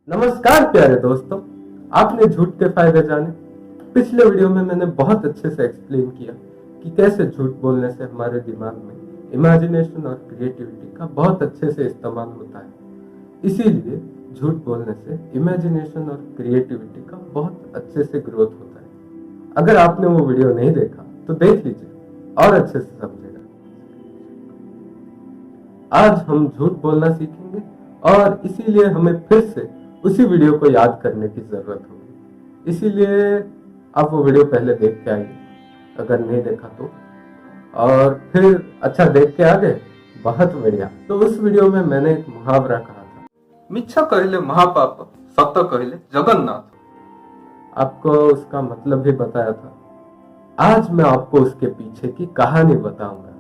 नमस्कार प्यारे दोस्तों, आपने झूठ के फायदे जाने। पिछले वीडियो में मैंने बहुत अच्छे से एक्सप्लेन किया कि कैसे झूठ बोलने से हमारे दिमाग में इमेजिनेशन और क्रिएटिविटी का बहुत अच्छे से इस्तेमाल होता है। इसीलिए झूठ बोलने से इमेजिनेशन और क्रिएटिविटी का बहुत अच्छे से ग्रोथ होता है। अगर आपने वो वीडियो नहीं देखा तो देख लीजिए और अच्छे से समझेगा। आज हम झूठ बोलना सीखेंगे और इसीलिए हमें फिर से उसी वीडियो को याद करने की जरूरत होगी। इसीलिए आप वो वीडियो पहले देख के आइए अगर नहीं देखा तो, और फिर अच्छा देख के आ गए, बहुत बढ़िया। तो उस वीडियो में मैंने एक मुहावरा कहा था, मिच्छा कहले महापाप सत्य कहले जगन्नाथ। आपको उसका मतलब भी बताया था। आज मैं आपको उसके पीछे की कहानी बताऊंगा।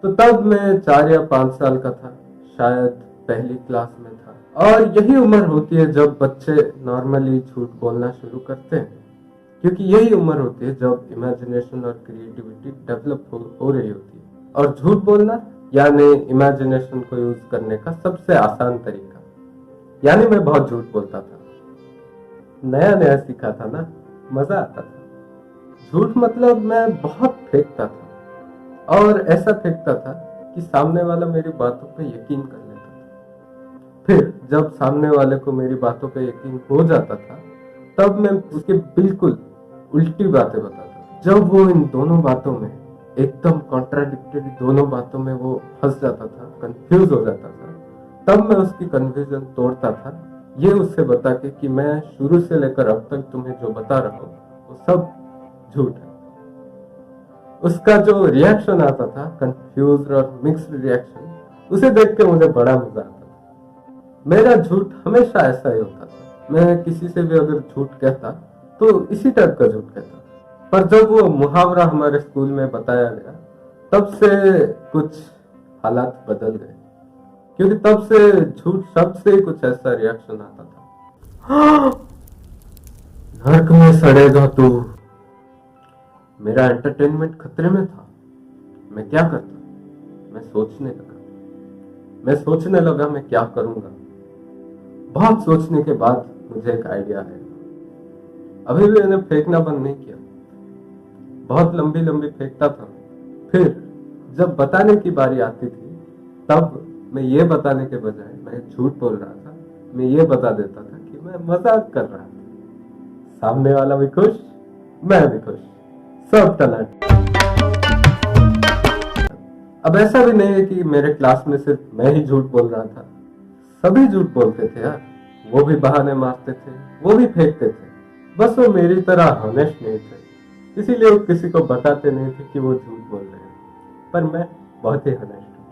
तो तब मैं 4 या 5 साल का था, शायद पहली क्लास में था। और यही उम्र होती है जब बच्चे नॉर्मली झूठ बोलना शुरू करते हैं, क्योंकि यही उम्र होती है जब इमेजिनेशन और क्रिएटिविटी डेवलप हो रही होती है। और झूठ बोलना यानी इमेजिनेशन को यूज करने का सबसे आसान तरीका। यानी मैं बहुत झूठ बोलता था, नया नया सीखा था ना, मजा आता था। झूठ मतलब मैं बहुत फेंकता था, और ऐसा फेंकता था कि सामने वाला मेरी बातों पे यकीन कर लेता था। फिर जब सामने वाले को मेरी बातों पे यकीन हो जाता था, तब मैं उसके बिल्कुल उल्टी बातें बताता था। जब वो इन दोनों बातों में एकदम कॉन्ट्राडिक्टरी दोनों बातों में वो फंस जाता था, कंफ्यूज हो जाता था, तब मैं उसकी कन्फ्यूजन तोड़ता था, ये उससे बता के कि मैं शुरू से लेकर अब तक तुम्हें जो बता रहा हूँ वो सब झूठ है। उसका जो रिएक्शन आता था, कंफ्यूज और मिक्स्ड रिएक्शन, उसे देख के मुझे बड़ा मजा आता था। मेरा झूठ हमेशा ऐसा ही होता था। मैं किसी से भी अगर झूठ कहता तो इसी टाइप का झूठ कहता। पर जब वो मुहावरा हमारे स्कूल में बताया गया, तब से कुछ हालात बदल गए, क्योंकि तब से झूठ शब्द से ही कुछ ऐसा रिएक्शन आता था, नर्क में सड़ेगा तू। मेरा एंटरटेनमेंट खतरे में था। मैं क्या करता? मैं सोचने लगा मैं क्या करूंगा। बहुत सोचने के बाद मुझे एक आइडिया है। अभी भी मैंने फेंकना बंद नहीं किया, बहुत लंबी लंबी फेंकता था। फिर जब बताने की बारी आती थी, तब मैं ये बताने के बजाय मैं झूठ बोल रहा था। मैं ये बता देता था कि मैं मजाक कर रहा था। सामने वाला भी खुश, मैं भी खुश, सब टनाट। अब ऐसा भी नहीं है कि मेरे क्लास में सिर्फ मैं ही झूठ बोल रहा था। सभी झूठ बोलते थे यार। वो भी बहाने मारते थे, वो भी फेंकते थे। बस वो मेरी तरह हॉनेस्ट नहीं थे, इसीलिए वो किसी को बताते नहीं थे कि वो झूठ बोल रहे हैं। पर मैं बहुत ही हॉनेस्ट हूँ।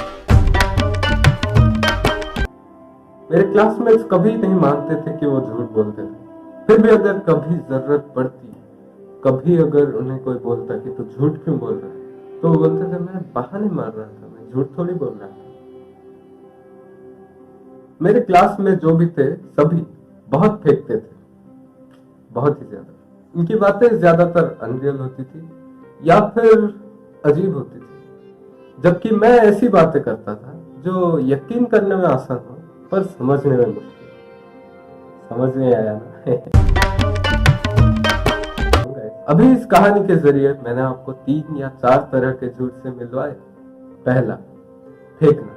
मेरे क्लासमेट्स कभी नहीं मानते थे कि वो झूठ बोलते थे। फिर भी अगर कभी जरूरत पड़ती, कभी अगर उन्हें कोई बोलता कि तू झूठ क्यों बोल रहा है, तो वो बोलते थे मैं बहाने मार रहा था, मैं झूठ थोड़ी बोल रहा था। मेरे क्लास में जो भी थे सभी बहुत फेंकते थे, बहुत ही ज्यादा। उनकी बातें ज्यादातर अनरियल होती थी या फिर अजीब होती थी, जबकि मैं ऐसी बातें करता था जो यकीन करने में आसान हो पर समझने में मुश्किल। समझ में आया ना? अभी इस कहानी के जरिए मैंने आपको 3 या 4 तरह के झूठ से मिलवाए। पहला, फेंकना।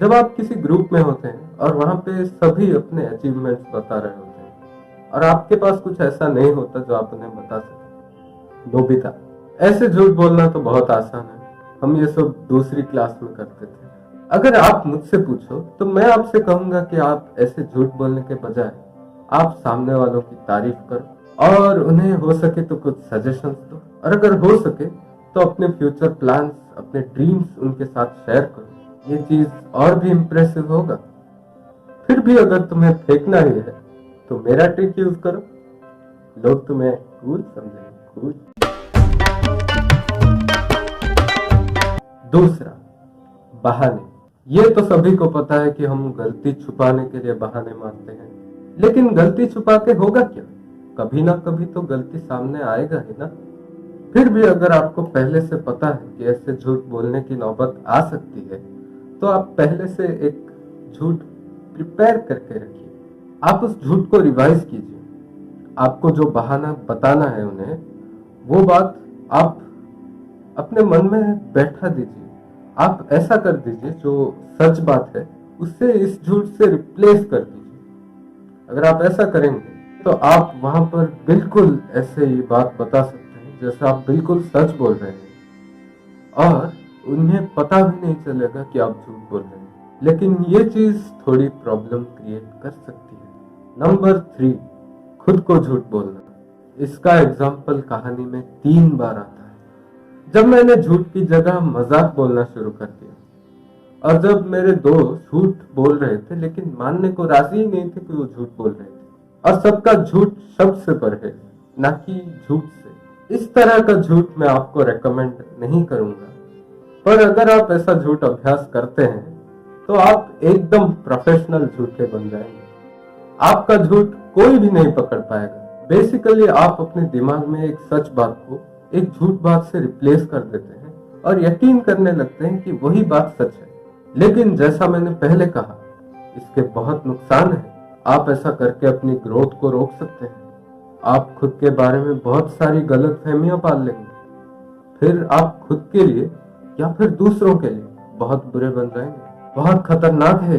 जब आप किसी ग्रुप में होते हैं और वहां पे सभी अपने अचीवमेंट्स बता रहे होते हैं और आपके पास कुछ ऐसा नहीं होता जो आप उन्हें बता सकें। नोबिता। ऐसे झूठ बोलना तो बहुत आसान है, हम ये सब दूसरी क्लास में करते थे। अगर आप मुझसे पूछो तो मैं आपसे कहूंगा कि आप ऐसे झूठ बोलने के बजाय आप सामने वालों की तारीफ करो और उन्हें हो सके तो कुछ सजेशंस दो, और अगर हो सके तो अपने फ्यूचर प्लान्स, अपने ड्रीम्स उनके साथ शेयर करो। ये चीज और भी इंप्रेसिव होगा। फिर भी अगर तुम्हें फेंकना ही है तो मेरा ट्रिक यूज करो, लोग तुम्हें कूल समझेंगे, कूल। दूसरा, बहाने। ये तो सभी को पता है कि हम गलती छुपाने के लिए बहाने मारते हैं, लेकिन गलती छुपा के होगा क्या? कभी ना कभी तो गलती सामने आएगा ही ना। फिर भी अगर आपको पहले से पता है कि ऐसे झूठ बोलने की नौबत आ सकती है, तो आप पहले से एक झूठ प्रिपेयर करके रखिए। आप उस झूठ को रिवाइज कीजिए। आपको जो बहाना बताना है उन्हें, वो बात आप अपने मन में बैठा दीजिए। आप ऐसा कर दीजिए जो सच बात है उससे इस झूठ से रिप्लेस कर दीजिए। अगर आप ऐसा करेंगे तो आप वहां पर बिल्कुल ऐसे ही बात बता सकते हैं जैसे आप बिल्कुल सच बोल रहे हैं, और उन्हें पता भी नहीं चलेगा कि आप झूठ बोल रहे हैं। लेकिन ये चीज थोड़ी प्रॉब्लम क्रिएट कर सकती है। नंबर 3, खुद को झूठ बोलना। इसका एग्जाम्पल कहानी में 3 बार आता है। जब मैंने झूठ की जगह मजाक बोलना शुरू कर दिया, और जब मेरे दोस्त झूठ बोल रहे थे लेकिन मानने को राजी ही नहीं थे कि वो झूठ बोल रहे थे, और सबका झूठ शब्द से परहेज, ना कि झूठ से। इस तरह का झूठ मैं आपको रेकमेंड नहीं करूंगा, पर अगर आप ऐसा झूठ अभ्यास करते हैं तो आप एकदम प्रोफेशनल झूठे बन जाएंगे। आपका झूठ कोई भी नहीं पकड़ पाएगा। बेसिकली आप अपने दिमाग में एक सच बात को एक झूठ बात से रिप्लेस कर देते हैं और यकीन करने लगते हैं कि वही बात सच है। लेकिन जैसा मैंने पहले कहा, इसके बहुत नुकसान है। आप ऐसा करके अपनी ग्रोथ को रोक सकते हैं। आप खुद के बारे में बहुत सारी गलत फहमियां पाल लेंगे, फिर आप खुद के लिए या फिर दूसरों के लिए बहुत बुरे बन जाएंगे। बहुत खतरनाक है।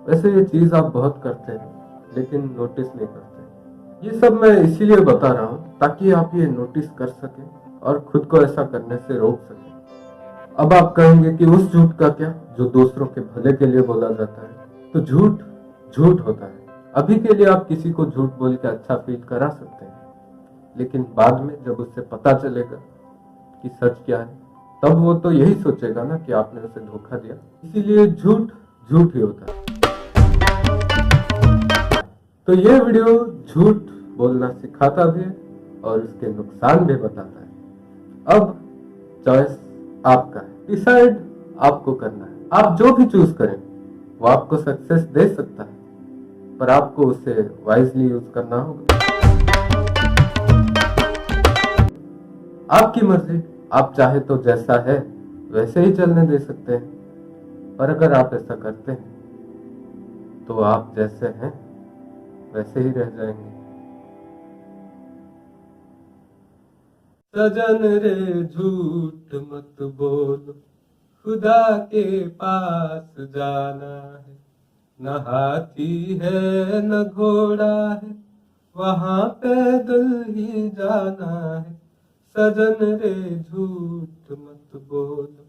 वैसे ये चीज आप बहुत करते हैं लेकिन नोटिस नहीं करते। ये सब मैं इसीलिए बता रहा हूँ ताकि आप ये नोटिस कर सकें और खुद को ऐसा करने से रोक सकें। अब आप कहेंगे कि उस झूठ का क्या जो दूसरों के भले के लिए बोला जाता है। तो झूठ झूठ होता है। अभी के लिए आप किसी को झूठ बोल के अच्छा फील करा सकते हैं, लेकिन बाद में जब उसे पता चलेगा कि सच क्या है, तब वो तो यही सोचेगा ना कि आपने उसे धोखा दिया। इसीलिए झूठ झूठ ही होता है। तो ये वीडियो झूठ बोलना सिखाता भी है और उसके नुकसान भी बताता है। अब चॉइस आपका है, डिसाइड आपको करना है। आप जो भी चूज करें वो आपको सक्सेस दे सकता है, पर आपको उसे वाइजली यूज करना होगा। आपकी मर्जी। आप चाहे तो जैसा है वैसे ही चलने दे सकते हैं, पर अगर आप ऐसा करते हैं तो आप जैसे हैं वैसे ही रह जाएंगे। सजन रे झूठ मत बोलो, खुदा के पास जाना है। न हाथी है न घोड़ा है, वहां पैदल ही जाना है। सजन रे झूठ मत बोलो।